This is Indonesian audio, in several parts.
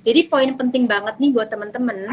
Jadi poin penting banget nih buat teman-teman,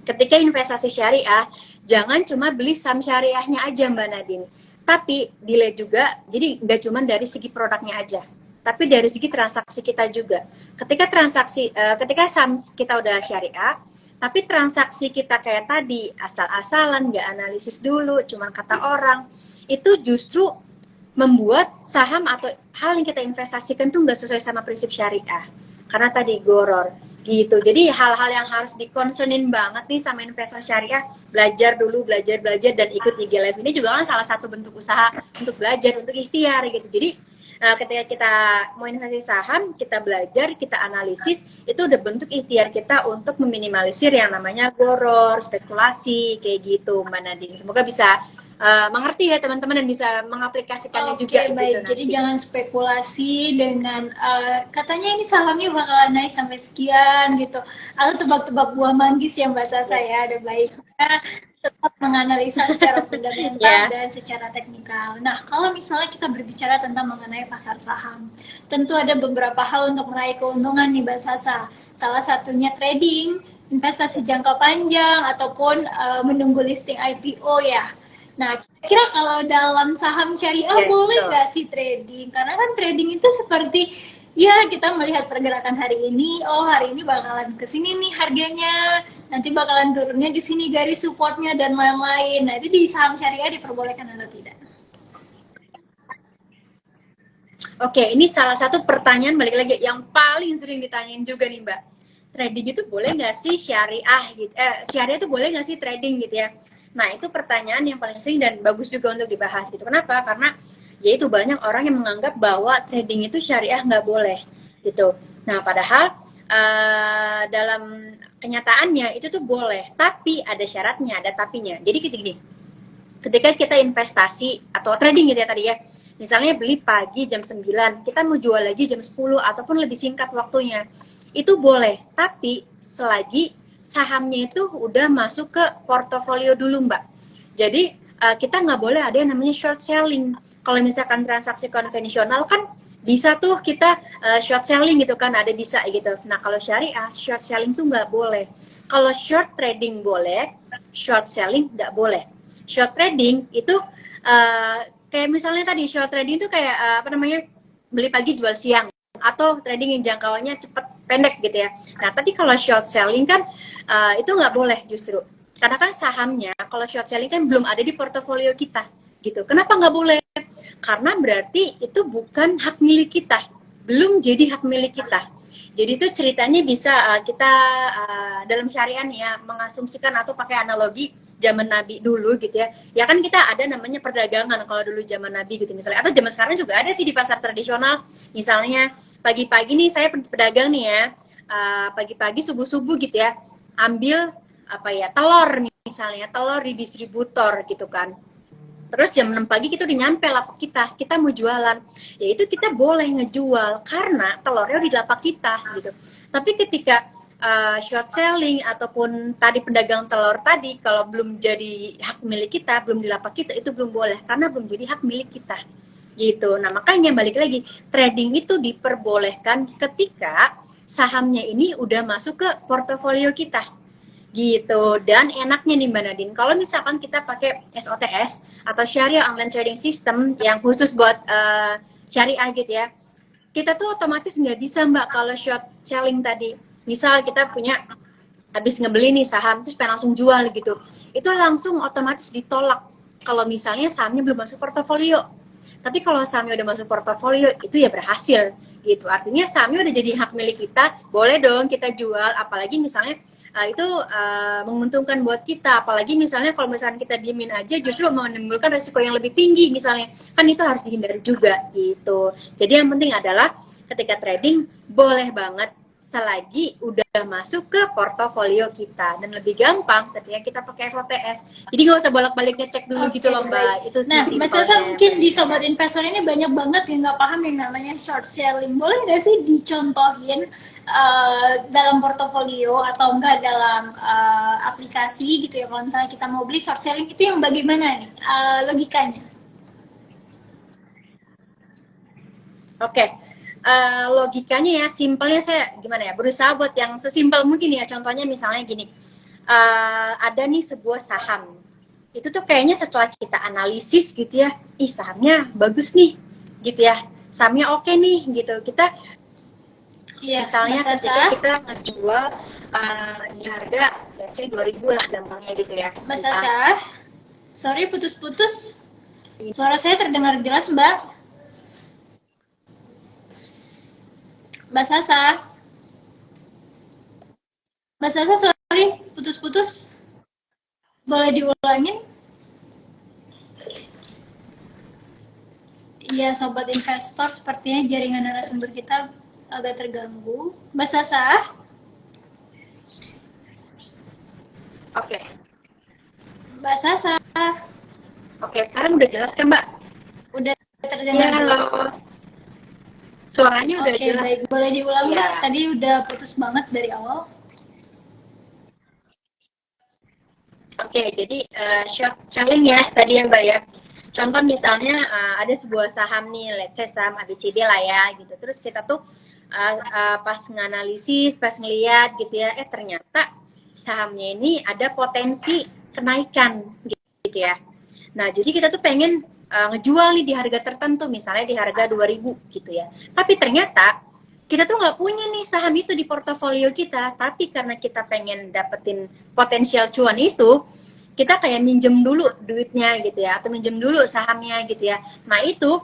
ketika investasi syariah, jangan cuma beli saham syariahnya aja Mbak Nadine. Tapi dilihat juga, jadi nggak cuma dari segi produknya aja, tapi dari segi transaksi kita juga. Ketika saham kita udah syariah, tapi transaksi kita kayak tadi, asal-asalan, nggak analisis dulu, cuma kata orang, itu justru membuat saham atau hal yang kita investasikan tuh nggak sesuai sama prinsip syariah. Karena tadi goror gitu. Jadi hal-hal yang harus dikonsernin banget nih sama investor syariah, belajar dulu, belajar dan ikut IG Live ini juga kan salah satu bentuk usaha untuk belajar, untuk ikhtiar gitu. Jadi ketika kita mau investasi saham, kita belajar, kita analisis, itu udah bentuk ikhtiar kita untuk meminimalisir yang namanya goror, spekulasi, kayak gitu Mbak Nadine. Semoga bisa mengerti ya teman-teman dan bisa mengaplikasikannya juga. Oke, baik. Gitu Jadi nanti. jangan spekulasi dengan katanya ini sahamnya bakalan naik sampai sekian gitu. Atau tebak-tebak buah manggis yang bahasa saya ada baiknya tetap menganalisa secara fundamental dan secara teknikal. Nah, kalau misalnya kita berbicara tentang mengenai pasar saham, tentu ada beberapa hal untuk meraih keuntungan nih Mbak Sasa. Salah satunya trading, investasi jangka panjang, ataupun menunggu listing IPO ya. Nah, kira-kira kalau dalam saham syariah boleh nggak sih trading? Karena kan trading itu seperti ya kita melihat pergerakan hari ini, oh hari ini bakalan kesini nih harganya, nanti bakalan turunnya di sini garis supportnya dan lain-lain. Nah, itu di saham syariah diperbolehkan atau tidak? Oke, ini salah satu pertanyaan balik lagi yang paling sering ditanyain juga nih Mbak. Trading itu boleh nggak sih syariah gitu? Syariah itu boleh nggak sih trading gitu ya? Nah, itu pertanyaan yang paling sering dan bagus juga untuk dibahas gitu. Kenapa? Karena ya itu banyak orang yang menganggap bahwa trading itu syariah nggak boleh gitu. Nah, padahal dalam kenyataannya itu tuh boleh, tapi ada syaratnya, ada tapinya. Jadi gini, ketika kita investasi atau trading gitu ya tadi ya, misalnya beli pagi jam 9, kita mau jual lagi jam 10 ataupun lebih singkat waktunya, itu boleh, tapi selagi sahamnya itu udah masuk ke portofolio dulu Mbak. Jadi kita nggak boleh ada yang namanya short selling. Kalau misalkan transaksi konvensional kan bisa tuh kita short selling gitu kan, ada bisa gitu. Nah kalau syariah short selling tuh nggak boleh. Kalau short trading boleh, short selling nggak boleh. Short trading itu kayak misalnya tadi short trading itu kayak apa namanya, beli pagi jual siang, atau trading yang jangkauannya cepat pendek gitu ya. Nah tapi kalau short selling kan itu nggak boleh justru, karena kan sahamnya kalau short selling kan belum ada di portofolio kita gitu. Kenapa nggak boleh? Karena berarti itu bukan hak milik kita, belum jadi hak milik kita. Jadi itu ceritanya bisa kita dalam syariah nih ya, mengasumsikan atau pakai analogi zaman Nabi dulu gitu ya. Ya kan kita ada namanya perdagangan kalau dulu zaman Nabi gitu misalnya. Atau zaman sekarang juga ada sih di pasar tradisional. Misalnya pagi-pagi nih saya pedagang nih ya. Pagi-pagi subuh-subuh gitu ya. Ambil apa ya, telur misalnya, telur di distributor gitu kan. Terus jam 6 pagi kita udah nyampe lapak kita mau jualan. Ya itu kita boleh ngejual karena telurnya di lapak kita gitu. Tapi ketika short selling ataupun tadi pedagang telur tadi, kalau belum jadi hak milik kita, belum di lapak kita, itu belum boleh karena belum jadi hak milik kita gitu. Nah makanya balik lagi, trading itu diperbolehkan ketika sahamnya ini udah masuk ke portofolio kita gitu. Dan enaknya nih Mbak Nadine, kalau misalkan kita pakai SOTS atau Syariah Online Trading System yang khusus buat syariah gitu ya, kita tuh otomatis nggak bisa Mbak kalau short selling tadi. Misal kita punya habis ngebeli nih saham terus pengen langsung jual gitu, itu langsung otomatis ditolak kalau misalnya sahamnya belum masuk portofolio. Tapi kalau sahamnya udah masuk portofolio itu ya berhasil gitu, artinya sahamnya udah jadi hak milik kita, boleh dong kita jual. Apalagi misalnya itu menguntungkan buat kita, apalagi misalnya kalau misalnya kita diemin aja justru menimbulkan resiko yang lebih tinggi misalnya, kan itu harus dihindari juga gitu. Jadi yang penting adalah ketika trading boleh banget selagi udah masuk ke portofolio kita, dan lebih gampang ketika kita pakai SOTS. Jadi nggak usah bolak-balik ngecek dulu gitu loh Mbak. Itu sih Nah, Mbak Sasa simpelnya. mungkin di Sobat Investor ini banyak banget yang nggak paham yang namanya short selling. Boleh nggak sih dicontohin dalam portofolio atau enggak dalam aplikasi gitu ya, kalau misalnya kita mau beli short selling itu yang bagaimana nih logikanya? Oke. logikanya ya, simpelnya saya gimana ya, berusaha buat yang sesimpel mungkin ya. Contohnya misalnya gini, ada nih sebuah saham, itu tuh kayaknya setelah kita analisis gitu ya, sahamnya bagus nih gitu ya, sahamnya oke nih gitu, kita misalnya ketika kita ngejual di harga let's say 2000 lah gampangnya gitu ya. Mbak Sasa, sorry putus-putus, suara saya terdengar jelas Mbak. Mbak Sasa, sorry putus-putus, boleh diulangin? Iya sobat investor, sepertinya jaringan narasumber kita agak terganggu. Mbak Sasa? Oke. Mbak Sasa? Oke, sekarang udah jelas kan Mbak? Udah terdengar. Ya, halo. Suaranya udah jelas. Oke, baik. Boleh diulang Mbak? Tadi udah putus banget dari awal. Oke, jadi short selling ya tadi ya Mbak ya. Contoh misalnya ada sebuah saham nih, let's say saham ABCD lah ya gitu. Terus kita tuh pas nganalisis, pas ngeliat gitu ya, ternyata sahamnya ini ada potensi kenaikan gitu ya. Nah, jadi kita tuh pengen ngejual nih di harga tertentu, misalnya di harga 2000 gitu ya. Tapi ternyata kita tuh nggak punya nih saham itu di portofolio kita, tapi karena kita pengen dapetin potensial cuan itu, kita kayak minjem dulu duitnya gitu ya, atau minjem dulu sahamnya gitu ya. Nah itu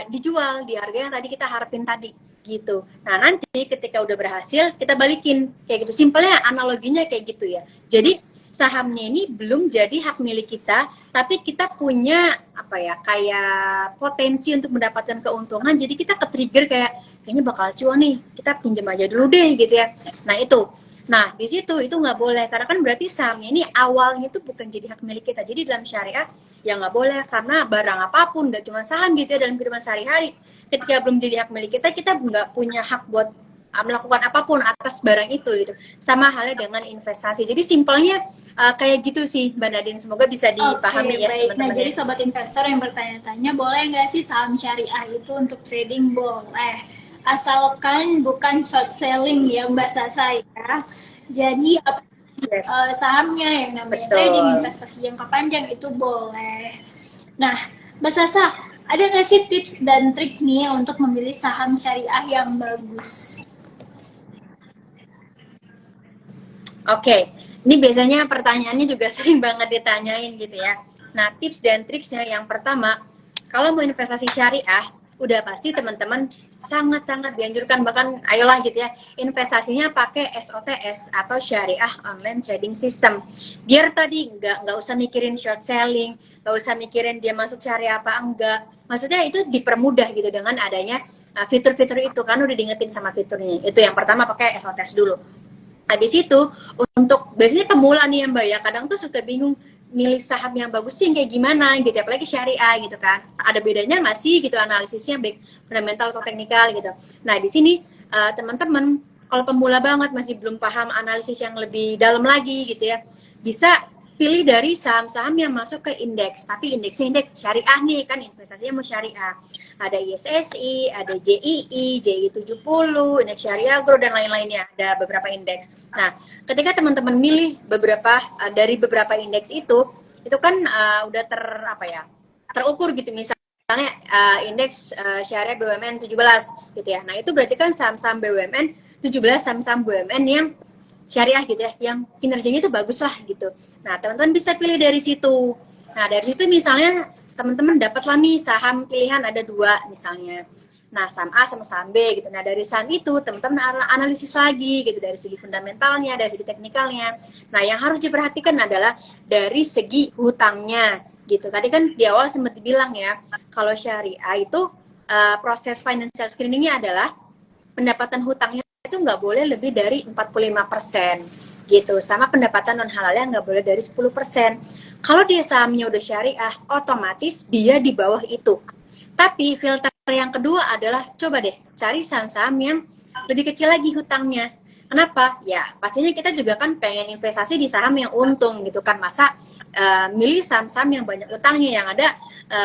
dijual di harga yang tadi kita harapin tadi gitu. Nah nanti ketika udah berhasil kita balikin kayak gitu. Simpelnya analoginya kayak gitu ya. Jadi sahamnya ini belum jadi hak milik kita, tapi kita punya apa ya, kayak potensi untuk mendapatkan keuntungan. Jadi kita ke-trigger kayaknya bakal cuan nih, kita pinjam aja dulu deh gitu ya. Nah itu. Nah, di situ itu nggak boleh, karena kan berarti sahamnya ini awalnya itu bukan jadi hak milik kita. Jadi dalam syariah ya nggak boleh, karena barang apapun, nggak cuma saham gitu ya, dalam kehidupan sehari-hari, ketika belum jadi hak milik kita, kita nggak punya hak buat melakukan apapun atas barang itu gitu. Sama halnya dengan investasi. Jadi simpelnya kayak gitu sih Mbak Nadine, semoga bisa dipahami ya baik. teman-teman. Nah, jadi sobat investor yang bertanya-tanya, boleh nggak sih saham syariah itu untuk trading? Boleh, asalkan bukan short selling ya Mbak Sasa ya. Jadi sahamnya yang namanya trading, investasi jangka panjang itu boleh. Nah, Mbak Sasa, ada nggak sih tips dan trik nih untuk memilih saham syariah yang bagus? Oke, ini biasanya pertanyaannya juga sering banget ditanyain gitu ya. Nah, tips dan triksnya yang pertama, kalau mau investasi syariah, udah pasti teman-teman sangat-sangat dianjurkan, bahkan ayolah gitu ya, investasinya pakai SOTS atau Syariah Online Trading System. Biar tadi nggak usah mikirin short selling, nggak usah mikirin dia masuk syariah apa enggak. Maksudnya itu dipermudah gitu dengan adanya fitur-fitur itu, kan udah diingetin sama fiturnya. Itu yang pertama, pakai SOTS dulu. Habis itu, untuk biasanya pemula nih ya Mbak ya, kadang tuh suka bingung milih saham yang bagus sih yang kayak gimana gitu, apalagi syariah gitu kan. Ada bedanya nggak sih gitu analisisnya, baik fundamental atau teknikal gitu. Nah di sini teman-teman kalau pemula banget masih belum paham analisis yang lebih dalam lagi gitu ya, bisa pilih dari saham-saham yang masuk ke indeks, tapi indeksnya indeks syariah nih kan, investasinya mau syariah. Ada ISSI, ada JII, JI 70, indeks syariah Agro dan lain-lainnya, ada beberapa indeks. Nah, ketika teman-teman milih beberapa dari beberapa indeks itu kan udah terukur gitu, misalnya indeks syariah BUMN 17 gitu ya. Nah, itu berarti kan saham-saham BUMN 17, saham-saham BUMN yang syariah gitu ya, yang kinerjanya itu bagus lah gitu. Nah, teman-teman bisa pilih dari situ. Nah, dari situ misalnya teman-teman dapatlah nih saham pilihan ada 2 misalnya. Nah, saham A sama saham B gitu. Nah, dari saham itu teman-teman analisis lagi gitu, dari segi fundamentalnya, dari segi teknikalnya. Nah, yang harus diperhatikan adalah dari segi hutangnya gitu. Tadi kan di awal sempat dibilang ya, kalau syariah itu proses financial screeningnya adalah pendapatan hutangnya itu nggak boleh lebih dari 45% gitu, sama pendapatan non halalnya nggak boleh dari 10%. Kalau dia sahamnya udah syariah, otomatis dia di bawah itu. Tapi filter yang kedua adalah coba deh cari saham-saham yang lebih kecil lagi hutangnya. Kenapa? Ya pastinya kita juga kan pengen investasi di saham yang untung gitu kan, masa milih saham-saham yang banyak utangnya, yang ada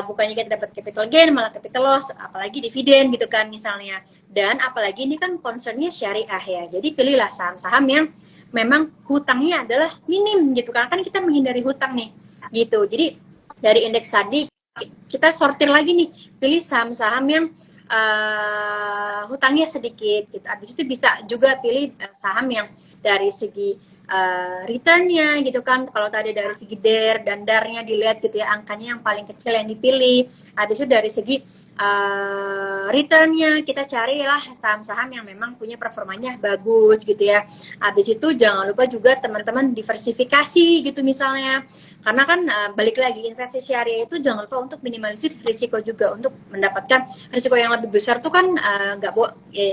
bukannya kita dapat capital gain malah capital loss, apalagi dividen gitu kan misalnya. Dan apalagi ini kan concernnya syariah ya, jadi pilihlah saham-saham yang memang hutangnya adalah minim gitu kan kita menghindari hutang nih gitu. Jadi dari indeks tadi kita sortir lagi nih, pilih saham-saham yang hutangnya sedikit gitu. Habis itu bisa juga pilih saham yang dari segi return-nya gitu kan, kalau tadi dari segi DER dan DAR-nya dilihat gitu ya, angkanya yang paling kecil yang dipilih. Habis itu dari segi return-nya kita carilah saham-saham yang memang punya performanya bagus gitu ya. Habis itu jangan lupa juga teman-teman diversifikasi gitu misalnya, karena kan balik lagi investasi syariah itu jangan lupa untuk minimalisir risiko juga, untuk mendapatkan risiko yang lebih besar tuh kan nggak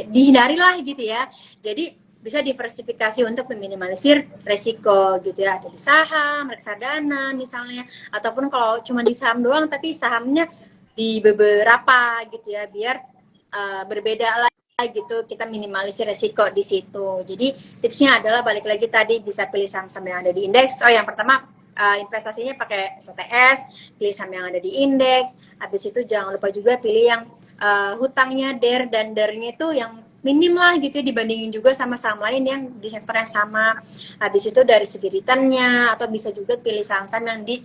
dihindari lah gitu ya. Jadi bisa diversifikasi untuk meminimalisir resiko gitu ya, ada di saham, reksadana misalnya, ataupun kalau cuma di saham doang tapi sahamnya di beberapa gitu ya, biar berbeda lah gitu, kita minimalisir resiko di situ. Jadi tipsnya adalah balik lagi tadi, bisa pilih saham-saham yang ada di indeks. Yang pertama investasinya pakai SOTS, pilih saham yang ada di indeks. Habis itu jangan lupa juga pilih yang hutangnya DER dan DER-nya itu yang minim lah gitu ya, dibandingin juga sama saham lain yang di sektor yang sama. Habis itu dari segi return-nya, atau bisa juga pilih saham-saham yang di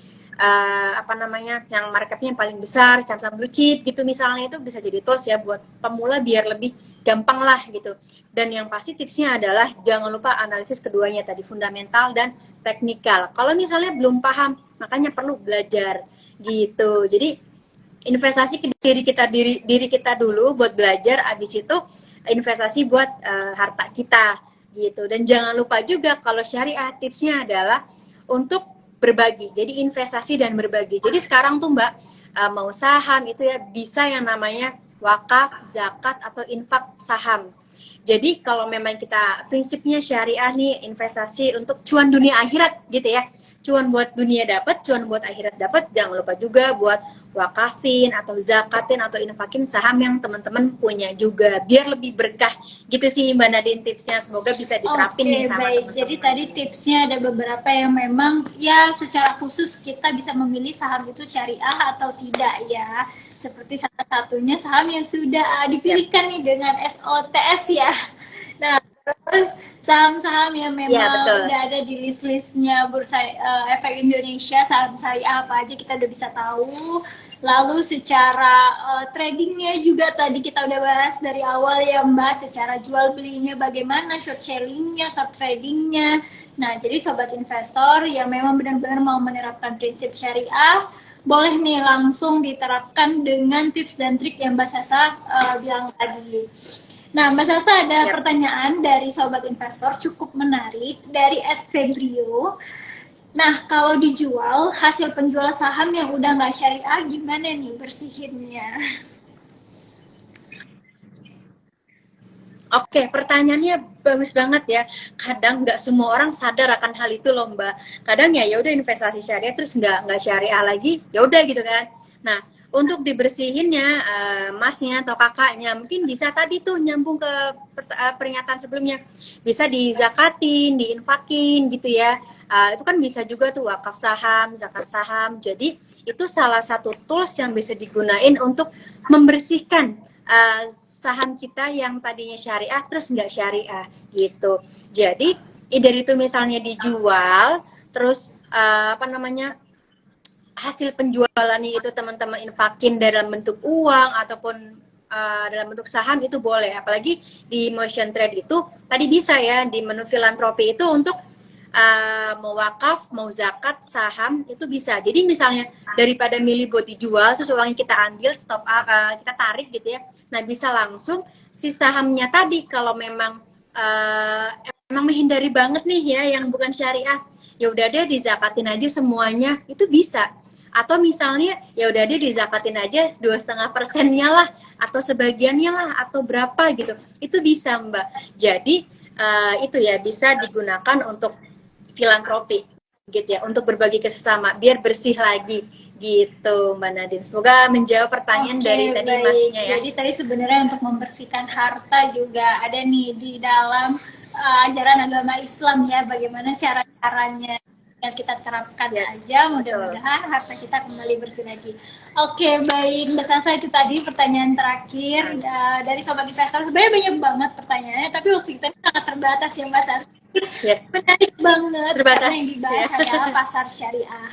yang marketnya yang paling besar, saham-saham blue chip gitu misalnya, itu bisa jadi tools ya buat pemula biar lebih gampang lah gitu. Dan yang pasti tipsnya adalah jangan lupa analisis keduanya tadi, fundamental dan teknikal. Kalau misalnya belum paham, makanya perlu belajar gitu. Jadi investasi ke diri kita dulu buat belajar, abis itu investasi buat harta kita gitu. Dan jangan lupa juga kalau syariah tipsnya adalah untuk berbagi. Jadi investasi dan berbagi. Jadi sekarang tuh Mbak, mau saham itu ya bisa yang namanya wakaf, zakat, atau infak saham. Jadi kalau memang kita prinsipnya syariah nih, investasi untuk cuan dunia akhirat gitu ya, cuan buat dunia dapat, cuan buat akhirat dapat, jangan lupa juga buat wakafin atau zakatin atau infakin saham yang teman-teman punya juga, biar lebih berkah gitu sih Mbak Nadine tipsnya. Semoga bisa diterapin nih sama baik. teman-teman. Jadi tadi tipsnya ada beberapa yang memang ya secara khusus kita bisa memilih saham itu syariah atau tidak ya, seperti salah satunya saham yang sudah dipilihkan nih dengan SOTS ya. Nah, terus saham-saham yang memang udah ada di list-listnya Bursa Efek Indonesia, saham syariah apa aja kita udah bisa tahu. Lalu secara tradingnya juga tadi kita udah bahas dari awal ya Mbak, secara jual belinya bagaimana, short sellingnya, short tradingnya. Nah, jadi sobat investor yang memang benar-benar mau menerapkan prinsip syariah, boleh nih langsung diterapkan dengan tips dan trik yang Mbak Sasa bilang tadi. Nah, Mbak Sasa ada pertanyaan dari sobat investor cukup menarik dari @febrio. Nah, kalau dijual hasil penjual saham yang udah nggak syariah gimana nih bersihinnya? Oke, pertanyaannya bagus banget ya. Kadang nggak semua orang sadar akan hal itu loh Mbak. Kadang ya udah investasi syariah terus nggak syariah lagi, ya udah gitu kan. Nah, untuk dibersihinnya masnya atau kakaknya mungkin bisa tadi tuh nyambung ke pernyataan sebelumnya, bisa dizakatin, diinfakin gitu ya. Itu kan bisa juga tuh wakaf saham, zakat saham. Jadi itu salah satu tools yang bisa digunain untuk membersihkan saham kita yang tadinya syariah terus nggak syariah gitu. Jadi dari itu misalnya dijual terus hasil penjualannya itu teman-teman infakin dalam bentuk uang ataupun dalam bentuk saham, itu boleh. Apalagi di motion trade itu tadi bisa ya, di menu filantropi itu untuk mau wakaf, mau zakat saham itu bisa. Jadi misalnya daripada milih buat dijual terus uangnya kita ambil top up, kita tarik gitu ya, nah bisa langsung si sahamnya tadi kalau memang emang menghindari banget nih ya yang bukan syariah, ya udah deh dizakatin aja semuanya, itu bisa. Atau misalnya ya udah deh dizakatin aja 2,5%-nya lah, atau sebagiannya lah, atau berapa gitu, itu bisa Mbak. Jadi itu ya bisa digunakan untuk filantropi gitu ya, untuk berbagi ke sesama biar bersih lagi gitu Mbak Nadine. Semoga menjawab pertanyaan dari tadi masnya ya. Jadi tadi sebenarnya untuk membersihkan harta juga ada nih di dalam ajaran agama Islam ya, bagaimana cara-caranya. yang kita terapkan Yes, aja, betul. mudah-mudahan harta kita kembali bersih lagi. Oke, baik Mbak Sasa, itu tadi pertanyaan terakhir dari Sobat Investor. Sebenarnya banyak banget pertanyaannya, tapi waktu kita sangat terbatas ya Mbak Sasa. Yes. Menarik banget Terbatas, karena yang dibahas adalah pasar syariah.